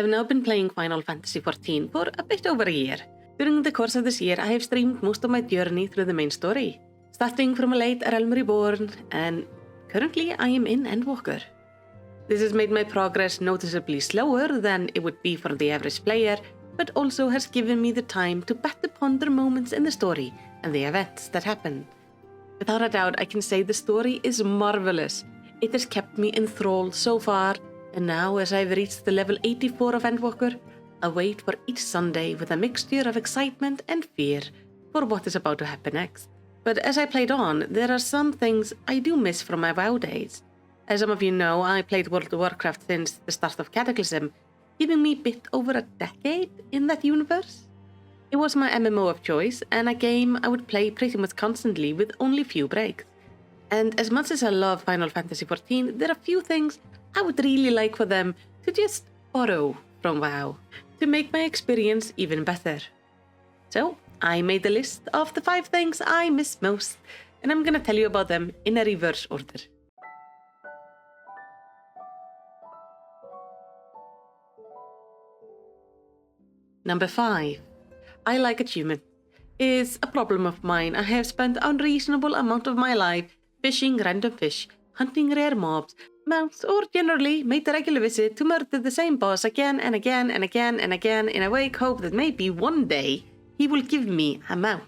I've now been playing Final Fantasy XIV for a bit over a year. During the course of this year, I have streamed most of my journey through the main story, starting from a late Realm Reborn, and currently I am in Endwalker. This has made my progress noticeably slower than it would be for the average player, but also has given me the time to better ponder moments in the story and the events that happen. Without a doubt, I can say the story is marvelous. It has kept me enthralled so far, and now as I've reached the level 84 of Endwalker, I wait for each Sunday with a mixture of excitement and fear for what is about to happen next. But as I played on, there are some things I do miss from my WoW days. As some of you know, I played World of Warcraft since the start of Cataclysm, giving me a bit over a decade in that universe. It was my MMO of choice, and a game I would play pretty much constantly with only few breaks. And as much as I love Final Fantasy XIV, there are few things I would really like for them to just borrow from WoW, to make my experience even better. So, I made a list of the 5 things I miss most, and I'm gonna tell you about them in a reverse order. Number 5. I like achievement. It's a problem of mine. I have spent an unreasonable amount of my life fishing random fish, hunting rare mobs, mounts, or generally made the regular visit to murder the same boss again and again and again and again in a vague hope that maybe one day he will give me a mount.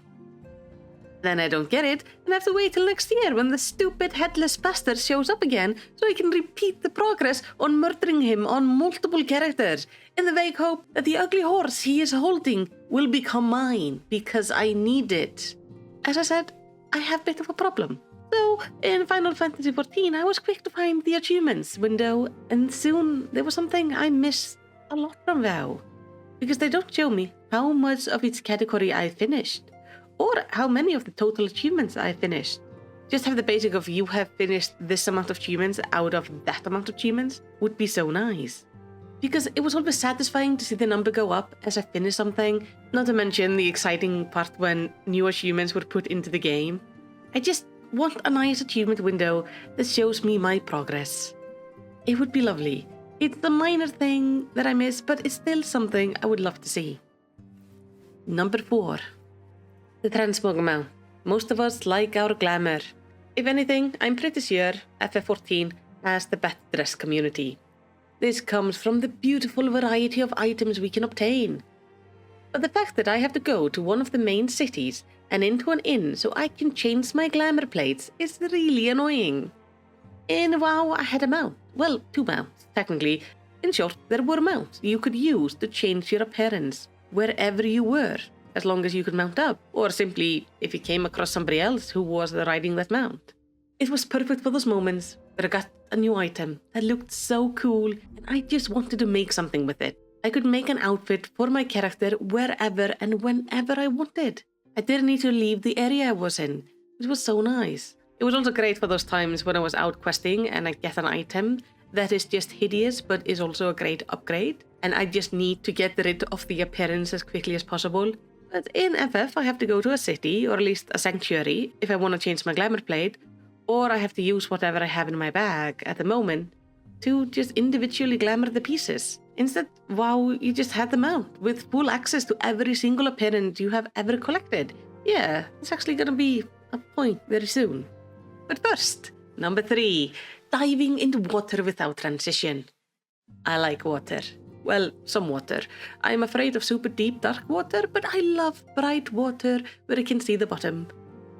Then I don't get it and have to wait till next year when the stupid headless bastard shows up again so I can repeat the progress on murdering him on multiple characters in the vague hope that the ugly horse he is holding will become mine because I need it. As I said, I have a bit of a problem. So in Final Fantasy XIV, I was quick to find the achievements window, and soon there was something I missed a lot from WoW, because they don't show me how much of each category I finished, or how many of the total achievements I finished. Just have the basic of you have finished this amount of achievements out of that amount of achievements would be so nice. Because it was always satisfying to see the number go up as I finished something, not to mention the exciting part when new achievements were put into the game. I just want a nice achievement window that shows me my progress. It would be lovely. It's a minor thing that I miss, but it's still something I would love to see. Number 4. The transmog mount. Most of us like our glamour. If anything, I'm pretty sure FF14 has the best dress community. This comes from the beautiful variety of items we can obtain. But the fact that I have to go to one of the main cities and into an inn so I can change my glamour plates is really annoying. In WoW, I had a mount. Well, 2 mounts, technically. In short, there were mounts you could use to change your appearance wherever you were, as long as you could mount up, or simply if you came across somebody else who was riding that mount. It was perfect for those moments where I got a new item that looked so cool and I just wanted to make something with it. I could make an outfit for my character wherever and whenever I wanted. I didn't need to leave the area I was in, which was so nice. It was also great for those times when I was out questing and I get an item that is just hideous but is also a great upgrade, and I just need to get rid of the appearance as quickly as possible. But in FF I have to go to a city, or at least a sanctuary, if I want to change my glamour plate, or I have to use whatever I have in my bag at the moment to just individually glamour the pieces. Instead, WoW, you just had the mount with full access to every single appearance you have ever collected. Yeah, it's actually gonna be a point very soon. But first, number 3, diving into water without transition. I like water. Well, some water. I'm afraid of super deep dark water, but I love bright water where I can see the bottom.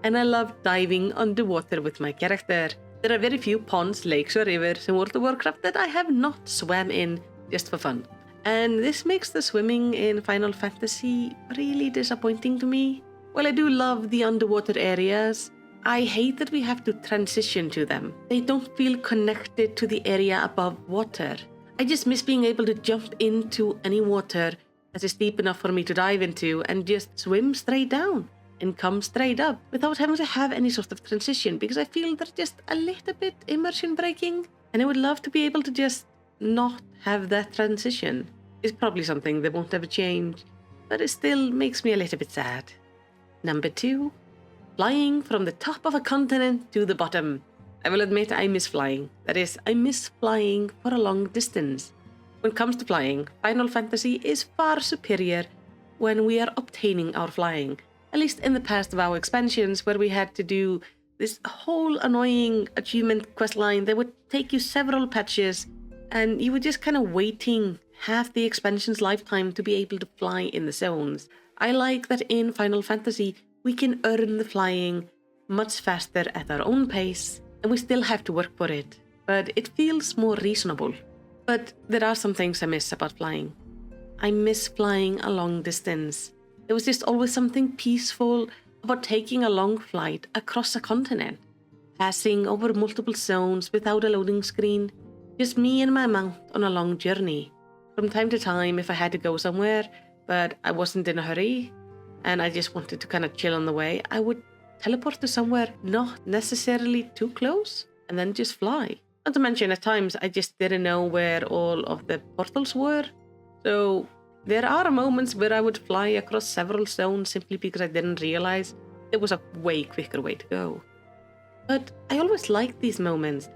And I love diving underwater with my character. There are very few ponds, lakes or rivers in World of Warcraft that I have not swam in just for fun. And this makes the swimming in Final Fantasy really disappointing to me. While I do love the underwater areas, I hate that we have to transition to them. They don't feel connected to the area above water. I just miss being able to jump into any water that is deep enough for me to dive into and just swim straight down and come straight up without having to have any sort of transition, because I feel they're just a little bit immersion breaking, and I would love to be able to just not have that transition. It's probably something that won't ever change, but it still makes me a little bit sad. Number 2, flying from the top of a continent to the bottom. I will admit I miss flying. That is, I miss flying for a long distance. When it comes to flying, Final Fantasy is far superior when we are obtaining our flying. At least in the past WoW expansions, where we had to do this whole annoying achievement questline that would take you several patches, and you were just kind of waiting half the expansion's lifetime to be able to fly in the zones. I like that in Final Fantasy, we can earn the flying much faster at our own pace, and we still have to work for it, but it feels more reasonable. But there are some things I miss about flying. I miss flying a long distance. There was just always something peaceful about taking a long flight across a continent, passing over multiple zones without a loading screen, just me and my mount on a long journey. From time to time, if I had to go somewhere, but I wasn't in a hurry, and I just wanted to kind of chill on the way, I would teleport to somewhere not necessarily too close, and then just fly. Not to mention, at times, I just didn't know where all of the portals were. So there are moments where I would fly across several zones simply because I didn't realize there was a way quicker way to go. But I always liked these moments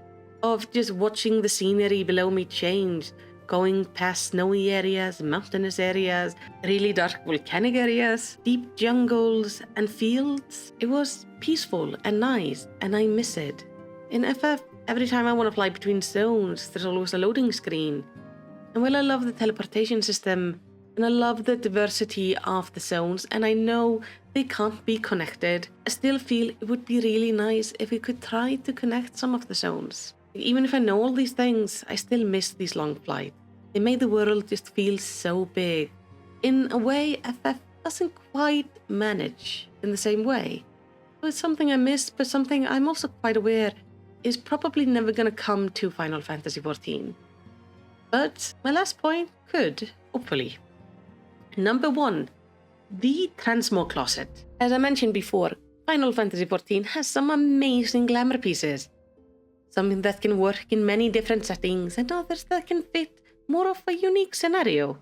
of just watching the scenery below me change, going past snowy areas, mountainous areas, really dark volcanic areas, deep jungles and fields. It was peaceful and nice, and I miss it. In FF, every time I want to fly between zones, there's always a loading screen. And while I love the teleportation system, and I love the diversity of the zones, and I know they can't be connected, I still feel it would be really nice if we could try to connect some of the zones. Even if I know all these things, I still miss these long flights. They made the world just feel so big. In a way, FF doesn't quite manage in the same way. It's something I miss, but something I'm also quite aware is probably never going to come to Final Fantasy XIV. But my last point could, hopefully. Number 1, the transmog closet. As I mentioned before, Final Fantasy XIV has some amazing glamour pieces. Something that can work in many different settings and others that can fit more of a unique scenario.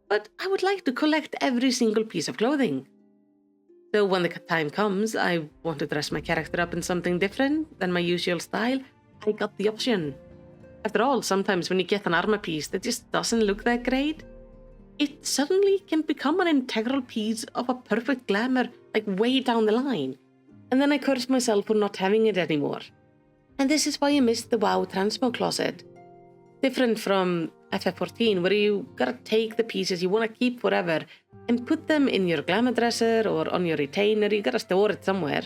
But I would like to collect every single piece of clothing. So when the time comes, I want to dress my character up in something different than my usual style, I got the option. After all, sometimes when you get an armor piece that just doesn't look that great, it suddenly can become an integral piece of a perfect glamour, like way down the line. And then I curse myself for not having it anymore. And this is why I miss the WoW transmog closet. Different from FF14, where you gotta take the pieces you want to keep forever and put them in your glamour dresser or on your retainer. You gotta store it somewhere.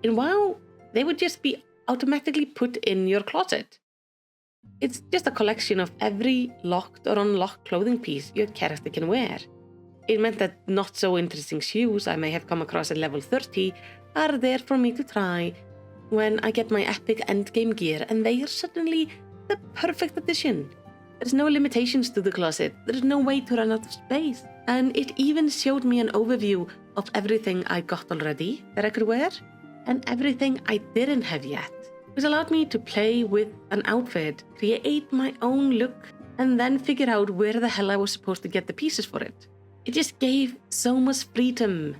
In WoW, they would just be automatically put in your closet. It's just a collection of every locked or unlocked clothing piece your character can wear. It meant that not so interesting shoes I may have come across at level 30 are there for me to try when I get my epic endgame gear, and they are suddenly the perfect addition. There's no limitations to the closet, there's no way to run out of space, and it even showed me an overview of everything I got already that I could wear, and everything I didn't have yet, which allowed me to play with an outfit, create my own look, and then figure out where the hell I was supposed to get the pieces for it. It just gave so much freedom.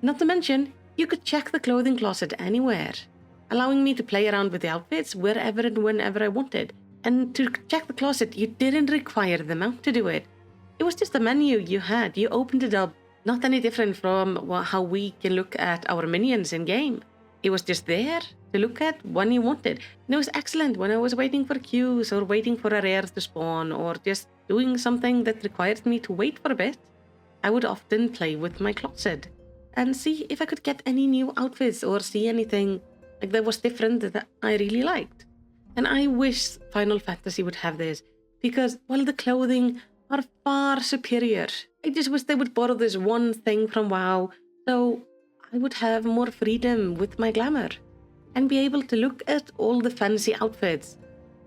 Not to mention, you could check the clothing closet anywhere, allowing me to play around with the outfits wherever and whenever I wanted. And to check the closet, you didn't require the mount to do it. It was just a menu you had. You opened it up, not any different from how we can look at our minions in game. It was just there to look at when you wanted. And it was excellent when I was waiting for queues or waiting for a rare to spawn or just doing something that required me to wait for a bit. I would often play with my closet and see if I could get any new outfits or see anything like that was different that I really liked. And I wish Final Fantasy would have this, because while the clothing are far superior, I just wish they would borrow this one thing from WoW so I would have more freedom with my glamour and be able to look at all the fancy outfits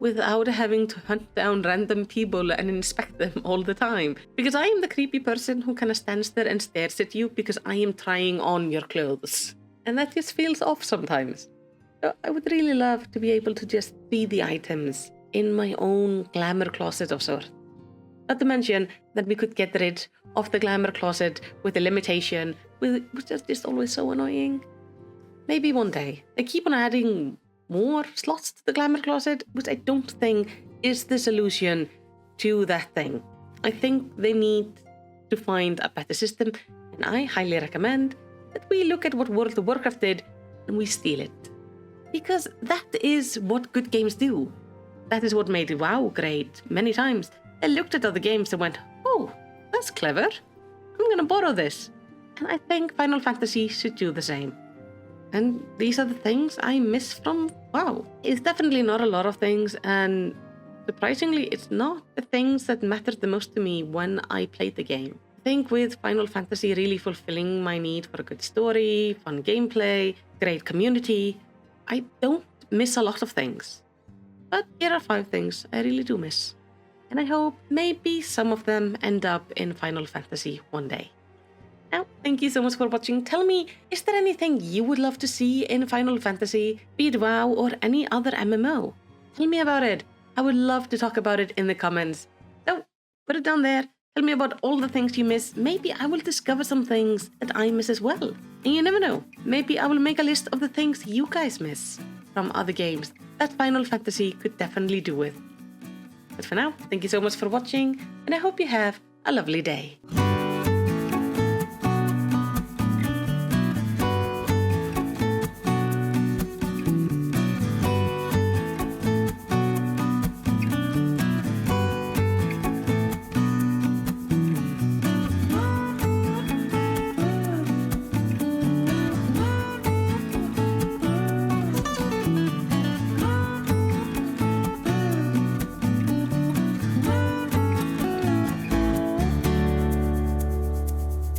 without having to hunt down random people and inspect them all the time. Because I am the creepy person who kind of stands there and stares at you because I am trying on your clothes. And that just feels off sometimes. So I would really love to be able to just see the items in my own glamour closet of sorts. Not to mention that we could get rid of the glamour closet with a limitation, which is just always so annoying. Maybe one day. They keep on adding more slots to the glamour closet, which I don't think is the solution to that thing. I think they need to find a better system, and I highly recommend that we look at what World of Warcraft did and we steal it. Because that is what good games do. That is what made WoW great many times. They looked at other games and went, oh, that's clever. I'm gonna borrow this. And I think Final Fantasy should do the same. And these are the things I miss from WoW. It's definitely not a lot of things, and surprisingly, it's not the things that mattered the most to me when I played the game. I think with Final Fantasy really fulfilling my need for a good story, fun gameplay, great community, I don't miss a lot of things. But here are 5 things I really do miss. And I hope maybe some of them end up in Final Fantasy one day. Now, thank you so much for watching. Tell me, is there anything you would love to see in Final Fantasy, be it WoW or any other MMO? Tell me about it. I would love to talk about it in the comments. So, put it down there. Tell me about all the things you miss. Maybe I will discover some things that I miss as well. And you never know. Maybe I will make a list of the things you guys miss from other games that Final Fantasy could definitely do with. But for now, thank you so much for watching, and I hope you have a lovely day.